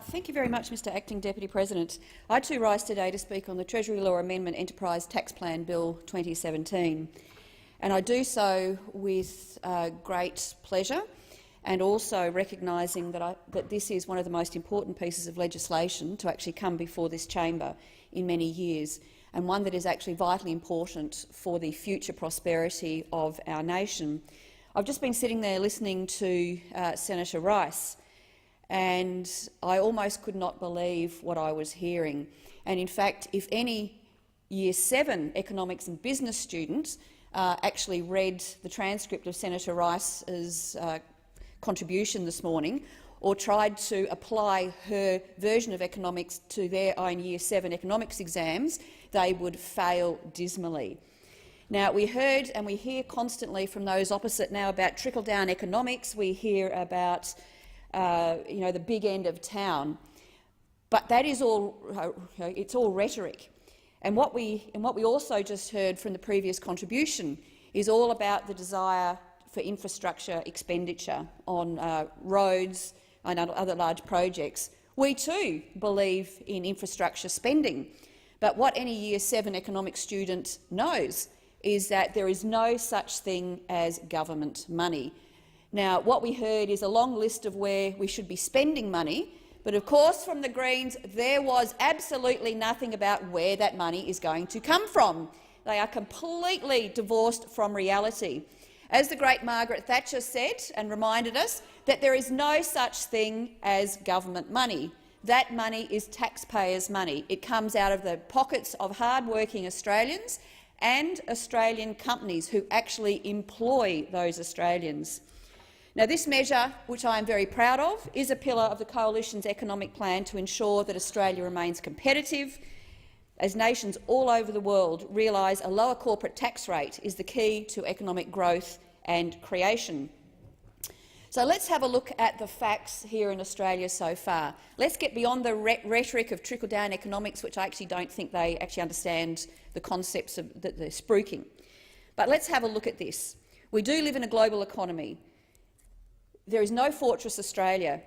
Thank you very much, Mr Acting Deputy President. I too rise today to speak on the Treasury Law Amendment Enterprise Tax Plan Bill 2017, and I do so with great pleasure and also recognising that this is one of the most important pieces of legislation to actually come before this chamber in many years, and one that is actually vitally important for the future prosperity of our nation. I've just been sitting there listening to Senator Rice, and I almost could not believe what I was hearing. And in fact, if any Year 7 economics and business student actually read the transcript of Senator Rice's contribution this morning, or tried to apply her version of economics to their own Year 7 economics exams, they would fail dismally. Now, we heard and we hear constantly from those opposite now about trickle-down economics. We hear about the big end of town, but that is all—it's all rhetoric. And what we also just heard from the previous contribution is all about the desire for infrastructure expenditure on roads and other large projects. We too believe in infrastructure spending, but what any Year 7 economics student knows is that there is no such thing as government money. Now, what we heard is a long list of where we should be spending money, but of course from the Greens there was absolutely nothing about where that money is going to come from. They are completely divorced from reality. As the great Margaret Thatcher said and reminded us, that there is no such thing as government money. That money is taxpayers' money. It comes out of the pockets of hard-working Australians and Australian companies who actually employ those Australians. Now, this measure, which I am very proud of, is a pillar of the Coalition's economic plan to ensure that Australia remains competitive, as nations all over the world realise a lower corporate tax rate is the key to economic growth and creation. So let's have a look at the facts here in Australia so far. Let's get beyond the rhetoric of trickle-down economics, which I actually don't think they actually understand the concepts of that they're spruiking. But let's have a look at this. We do live in a global economy. There is no fortress Australia.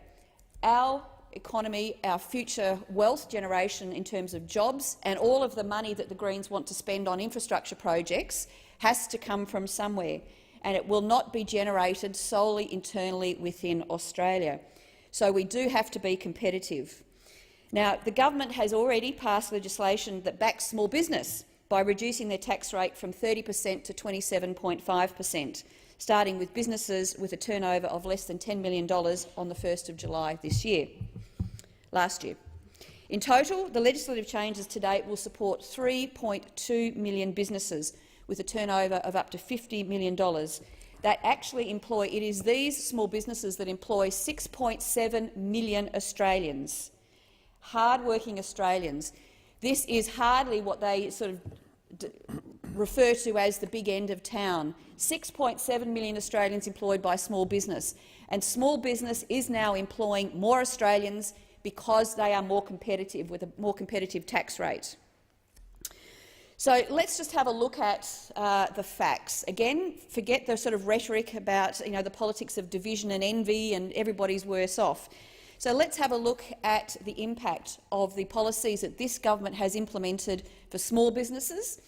Our economy, our future wealth generation in terms of jobs and all of the money that the Greens want to spend on infrastructure projects has to come from somewhere, and it will not be generated solely internally within Australia. So we do have to be competitive. Now, the government has already passed legislation that backs small business by reducing their tax rate from 30% to 27.5%. starting with businesses with a turnover of less than $10 million on the 1st of July last year. In total, the legislative changes to date will support 3.2 million businesses with a turnover of up to $50 million that actually employ. It is these small businesses that employ 6.7 million Australians, hard-working Australians. This is hardly what they sort of refer to as the big end of town. 6.7 million Australians employed by small business, and small business is now employing more Australians because they are more competitive with a more competitive tax rate. So let's just have a look at the facts. Again, forget the sort of rhetoric about the politics of division and envy and everybody's worse off. So let's have a look at the impact of the policies that this government has implemented for small businesses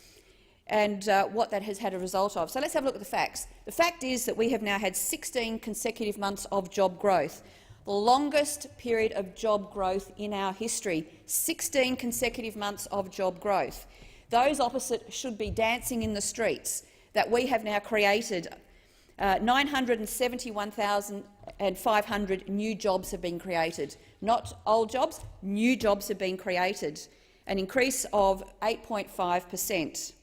and what that has had a result of. So let's have a look at the facts. The fact is that we have now had 16 consecutive months of job growth, the longest period of job growth in our history. 16 consecutive months of job growth. Those opposite should be dancing in the streets that we have now created. 971,500 new jobs have been created. Not old jobs, new jobs have been created, an increase of 8.5%.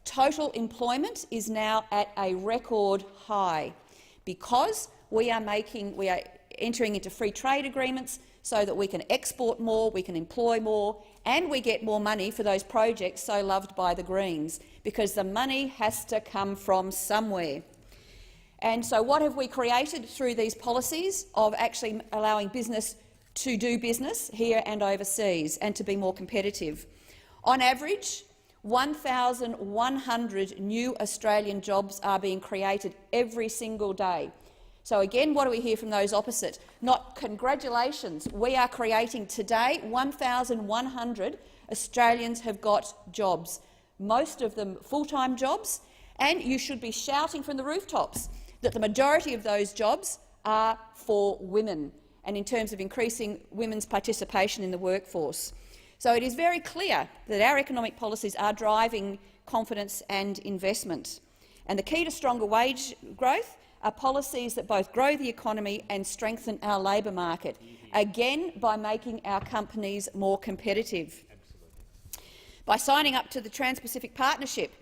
Total employment is now at a record high because we are entering into free trade agreements so that we can export more, we can employ more, and we get more money for those projects so loved by the Greens, because the money has to come from somewhere. And so what have we created through these policies of actually allowing business to do business here and overseas and to be more competitive? On average, 1,100 new Australian jobs are being created every single day. So again, what do we hear from those opposite? Not congratulations, we are creating today 1,100 Australians have got jobs, most of them full-time jobs, and you should be shouting from the rooftops that the majority of those jobs are for women and in terms of increasing women's participation in the workforce. So it is very clear that our economic policies are driving confidence and investment. And the key to stronger wage growth are policies that both grow the economy and strengthen our labour market, again by making our companies more competitive. By signing up to the Trans-Pacific Partnership,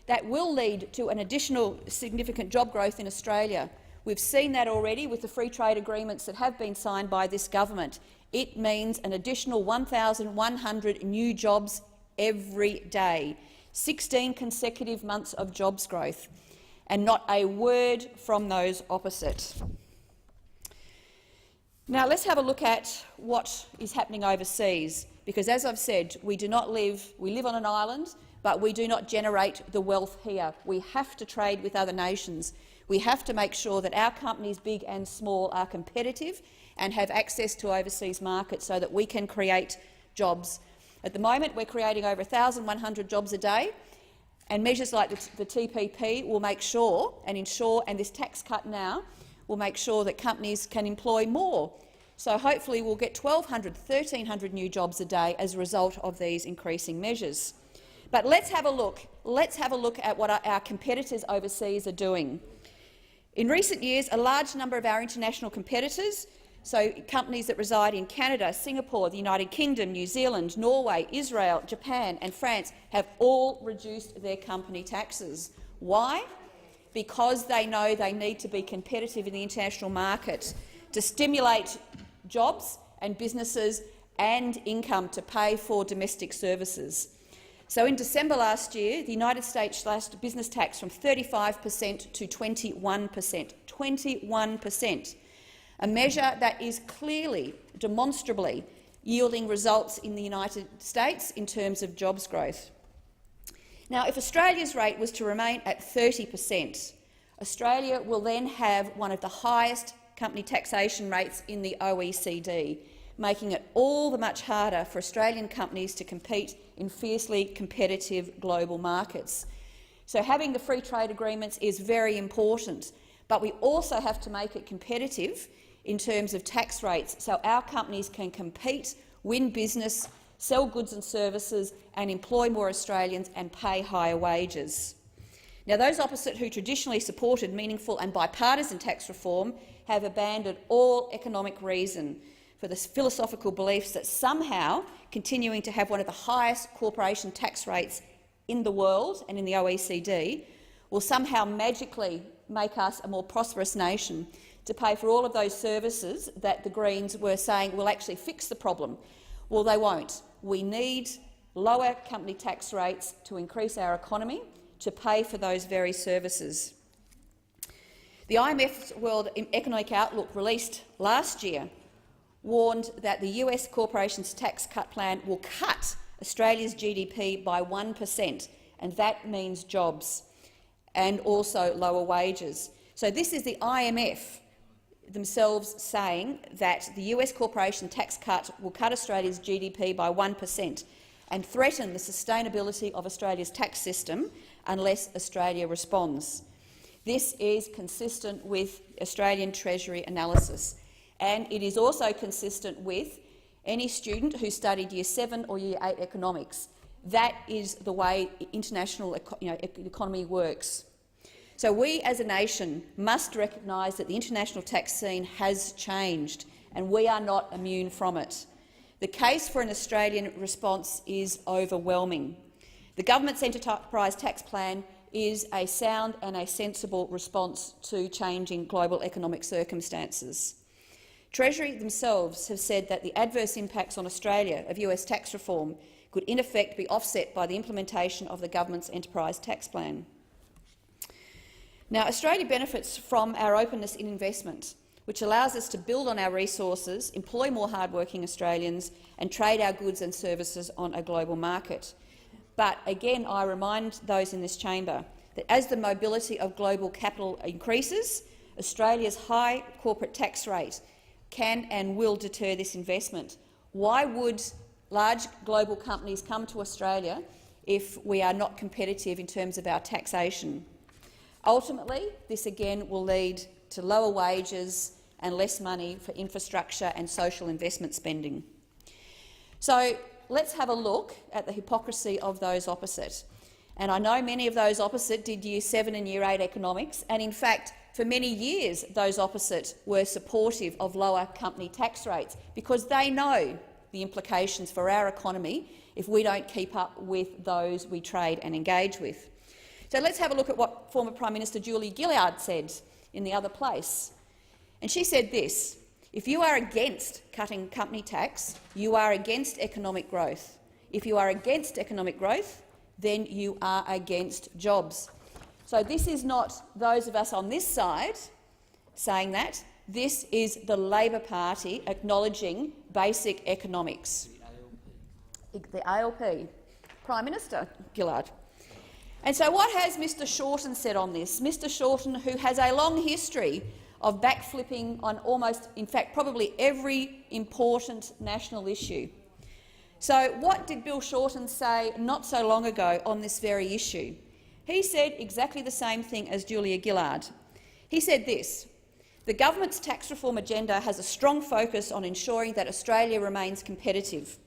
that will lead to an additional significant job growth in Australia. We've seen that already with the free trade agreements that have been signed by this government. It means an additional 1,100 new jobs every day, 16 consecutive months of jobs growth, and not a word from those opposite. Now let's have a look at what is happening overseas, because as I've said, we live on an island, but we do not generate the wealth here. We have to trade with other nations. We have to make sure that our companies, big and small, are competitive and have access to overseas markets so that we can create jobs. At the moment, we're creating over 1,100 jobs a day, and measures like the TPP will make sure, and this tax cut now will make sure that companies can employ more. So hopefully we'll get 1,200, 1,300 new jobs a day as a result of these increasing measures. But let's have a look. Let's have a look at what our competitors overseas are doing. In recent years, a large number of our international competitors, so companies that reside in Canada, Singapore, the United Kingdom, New Zealand, Norway, Israel, Japan and France, have all reduced their company taxes. Why? Because they know they need to be competitive in the international market to stimulate jobs and businesses and income to pay for domestic services. So in December last year, the United States slashed business tax from 35% to 21%. 21%. A measure that is clearly, demonstrably, yielding results in the United States in terms of jobs growth. Now, if Australia's rate was to remain at 30%, Australia will then have one of the highest company taxation rates in the OECD, making it all the much harder for Australian companies to compete in fiercely competitive global markets. So having the free trade agreements is very important, but we also have to make it competitive in terms of tax rates so our companies can compete, win business, sell goods and services and employ more Australians and pay higher wages. Now, those opposite who traditionally supported meaningful and bipartisan tax reform have abandoned all economic reason for the philosophical beliefs that somehow continuing to have one of the highest corporation tax rates in the world and in the OECD will somehow magically make us a more prosperous nation to pay for all of those services that the Greens were saying will actually fix the problem. Well, they won't. We need lower company tax rates to increase our economy, to pay for those very services. The IMF's World Economic Outlook, released last year, warned that the US corporations tax cut plan will cut Australia's GDP by 1%, and that means jobs and also lower wages. So this is the IMF themselves saying that the US corporation tax cut will cut Australia's GDP by 1% and threaten the sustainability of Australia's tax system unless Australia responds. This is consistent with Australian Treasury analysis, and it is also consistent with any student who studied Year 7 or Year 8 economics. That is the way international economy works. So we as a nation must recognise that the international tax scene has changed, and we are not immune from it. The case for an Australian response is overwhelming. The government's enterprise tax plan is a sound and a sensible response to changing global economic circumstances. Treasury themselves have said that the adverse impacts on Australia of US tax reform could in effect be offset by the implementation of the government's enterprise tax plan. Now, Australia benefits from our openness in investment, which allows us to build on our resources, employ more hard-working Australians and trade our goods and services on a global market. But again, I remind those in this chamber that as the mobility of global capital increases, Australia's high corporate tax rate can and will deter this investment. Why would large global companies come to Australia if we are not competitive in terms of our taxation? Ultimately, this again will lead to lower wages and less money for infrastructure and social investment spending. So let's have a look at the hypocrisy of those opposite. And I know many of those opposite did Year 7 and Year 8 economics, and in fact, for many years those opposite were supportive of lower company tax rates because they know the implications for our economy if we don't keep up with those we trade and engage with. So let's have a look at what former Prime Minister Julia Gillard said in the other place. And she said this: if you are against cutting company tax, you are against economic growth. If you are against economic growth, then you are against jobs. So this is not those of us on this side saying that. This is the Labor Party acknowledging basic economics. The ALP. Prime Minister Gillard. And so what has Mr Shorten said on this? Mr Shorten, who has a long history of backflipping on almost, in fact, probably every important national issue. So what did Bill Shorten say not so long ago on this very issue? He said exactly the same thing as Julia Gillard. He said this: the government's tax reform agenda has a strong focus on ensuring that Australia remains competitive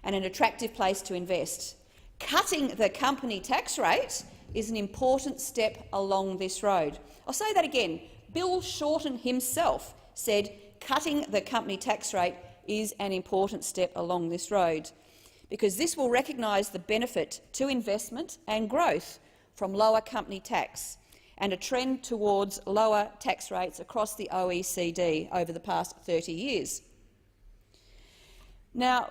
and an attractive place to invest. Cutting the company tax rate is an important step along this road. I'll say that again. Bill Shorten himself said cutting the company tax rate is an important step along this road, because this will recognise the benefit to investment and growth from lower company tax and a trend towards lower tax rates across the OECD over the past 30 years. Now,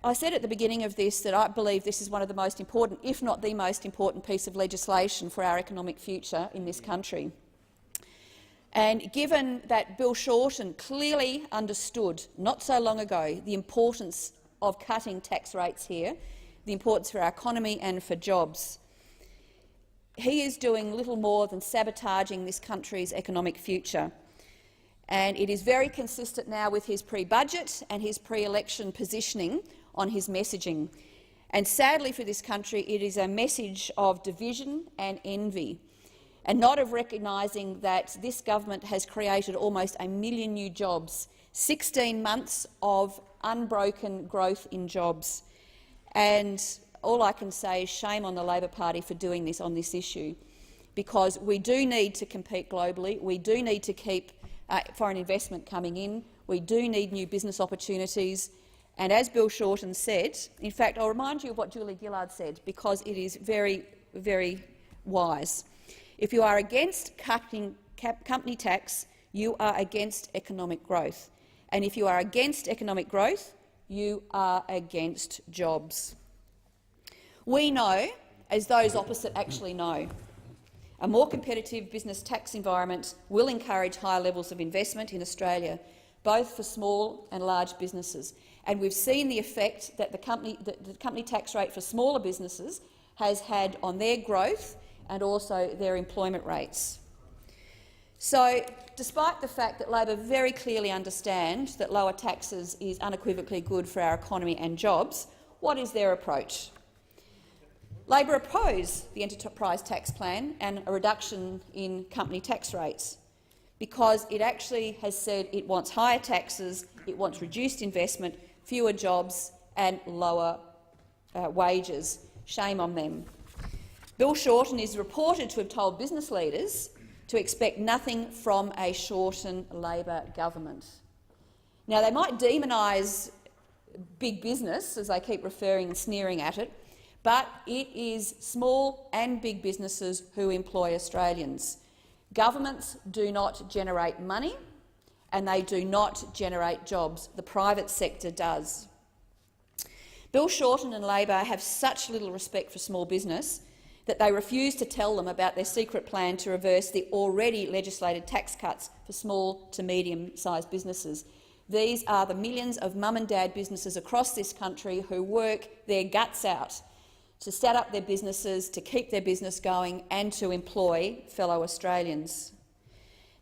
I said at the beginning of this that I believe this is one of the most important, if not the most important, piece of legislation for our economic future in this country. And given that Bill Shorten clearly understood not so long ago the importance of cutting tax rates here, the importance for our economy and for jobs, he is doing little more than sabotaging this country's economic future. And it is very consistent now with his pre-budget and his pre-election positioning on his messaging. And sadly for this country, it is a message of division and envy, and not of recognising that this government has created almost 1 million new jobs, 16 months of unbroken growth in jobs. And all I can say is shame on the Labor Party for doing this on this issue, because we do need to compete globally. We do need to keep foreign investment coming in. We do need new business opportunities. And as Bill Shorten said, in fact, I'll remind you of what Julia Gillard said, because it is very, very wise. If you are against cutting company tax, you are against economic growth. And if you are against economic growth, you are against jobs. We know, as those opposite actually know, a more competitive business tax environment will encourage higher levels of investment in Australia, both for small and large businesses. And we've seen the effect that the company tax rate for smaller businesses has had on their growth and also their employment rates. So, despite the fact that Labor very clearly understands that lower taxes is unequivocally good for our economy and jobs, what is their approach? Labor oppose the enterprise tax plan and a reduction in company tax rates because it actually has said it wants higher taxes, it wants reduced investment, fewer jobs and lower wages. Shame on them. Bill Shorten is reported to have told business leaders to expect nothing from a Shorten Labor government. Now, they might demonise big business, as they keep referring and sneering at it, but it is small and big businesses who employ Australians. Governments do not generate money and they do not generate jobs. The private sector does. Bill Shorten and Labor have such little respect for small business that they refuse to tell them about their secret plan to reverse the already legislated tax cuts for small to medium-sized businesses. These are the millions of mum and dad businesses across this country who work their guts out to set up their businesses, to keep their business going and to employ fellow Australians.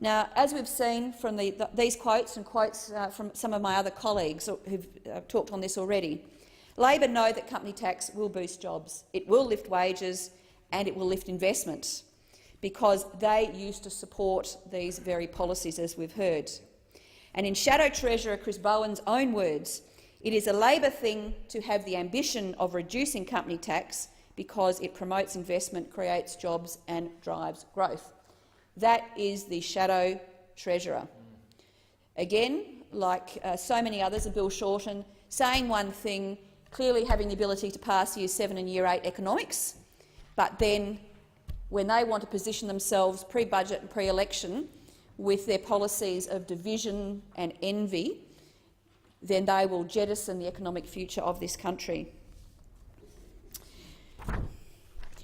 Now, as we've seen from these quotes and quotes from some of my other colleagues who've talked on this already, Labor know that company tax will boost jobs, it will lift wages and it will lift investment, because they used to support these very policies, as we've heard. And in Shadow Treasurer Chris Bowen's own words, it is a Labor thing to have the ambition of reducing company tax because it promotes investment, creates jobs and drives growth. That is the Shadow Treasurer. Again, like so many others, and Bill Shorten, saying one thing, clearly having the ability to pass Year 7 and Year 8 economics, but then when they want to position themselves pre-budget and pre-election with their policies of division and envy, then they will jettison the economic future of this country.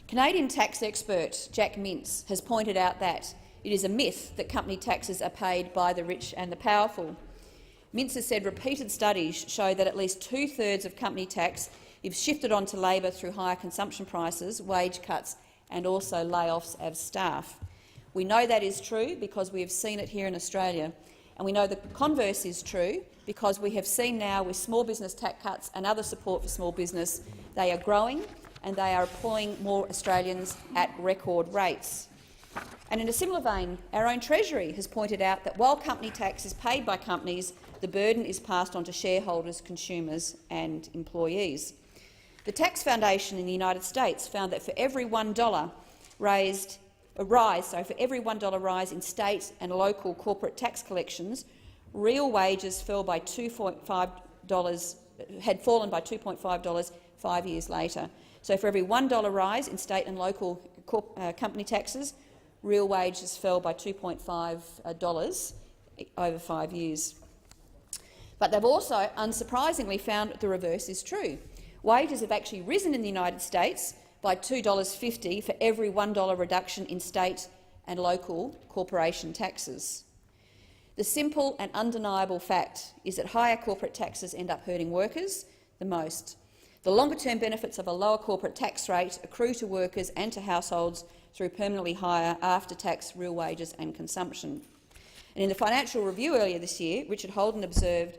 Canadian tax expert Jack Mintz has pointed out that it is a myth that company taxes are paid by the rich and the powerful. Mintz has said repeated studies show that at least 2/3 of company tax is shifted onto Labor through higher consumption prices, wage cuts and also layoffs of staff. We know that is true because we have seen it here in Australia, and we know the converse is true because we have seen now with small business tax cuts and other support for small business, they are growing and they are employing more Australians at record rates. And in a similar vein, our own Treasury has pointed out that while company tax is paid by companies, the burden is passed on to shareholders, consumers and employees. The Tax Foundation in the United States found that for every $1 rise in state and local corporate tax collections, real wages fell by had fallen by $2.5 5 years later. So for every $1 rise in state and local company taxes, real wages fell by $2.5 over 5 years. But they've also, unsurprisingly, found that the reverse is true. Wages have actually risen in the United States by $2.50 for every $1 reduction in state and local corporation taxes. The simple and undeniable fact is that higher corporate taxes end up hurting workers the most. The longer-term benefits of a lower corporate tax rate accrue to workers and to households through permanently higher after-tax real wages and consumption. And in the Financial Review earlier this year, Richard Holden observed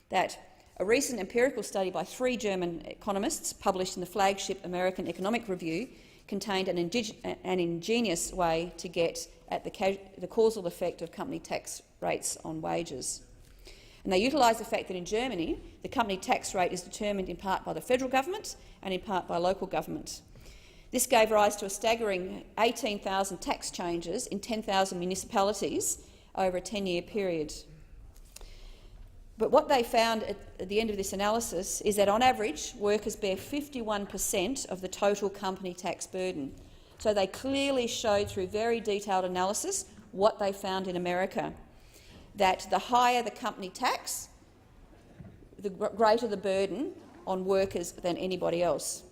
that a recent empirical study by 3 German economists published in the flagship American Economic Review contained an ingenious way to get at the causal effect of company tax rates on wages. And they utilised the fact that in Germany the company tax rate is determined in part by the federal government and in part by local government. This gave rise to a staggering 18,000 tax changes in 10,000 municipalities over a 10-year period. But what they found at the end of this analysis is that, on average, workers bear 51% of the total company tax burden. So they clearly showed through very detailed analysis what they found in America, that the higher the company tax, the greater the burden on workers than anybody else.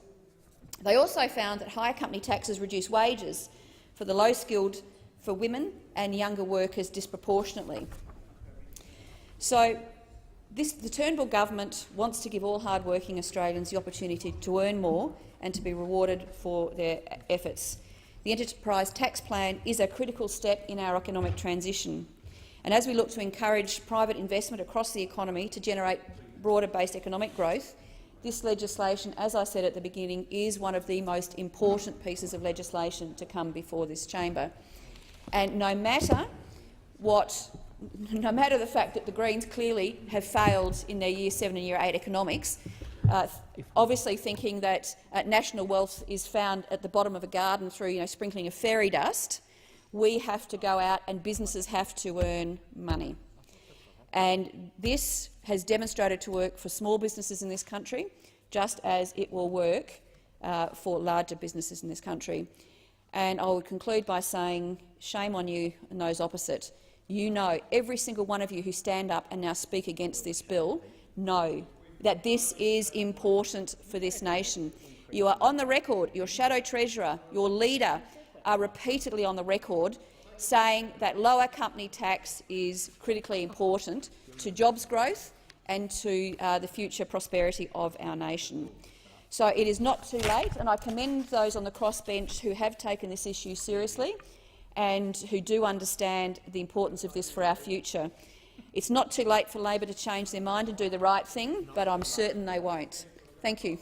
They also found that higher company taxes reduce wages for the low-skilled, for women and younger workers disproportionately. So the Turnbull government wants to give all hard-working Australians the opportunity to earn more and to be rewarded for their efforts. The Enterprise Tax Plan is a critical step in our economic transition. And as we look to encourage private investment across the economy to generate broader-based economic growth, this legislation, as I said at the beginning, is one of the most important pieces of legislation to come before this chamber. And no matter the fact that the Greens clearly have failed in their Year 7 and Year 8 economics, obviously thinking that national wealth is found at the bottom of a garden through sprinkling of fairy dust, we have to go out and businesses have to earn money. And this has demonstrated to work for small businesses in this country, just as it will work for larger businesses in this country. And I would conclude by saying, shame on you and those opposite. You know, every single one of you who stand up and now speak against this bill know that this is important for this nation. You are on the record, your Shadow Treasurer, your leader, are repeatedly on the record saying that lower company tax is critically important to jobs growth and to the future prosperity of our nation. So it is not too late, and I commend those on the crossbench who have taken this issue seriously and who do understand the importance of this for our future. It's not too late for Labor to change their mind and do the right thing, but I'm certain they won't. Thank you.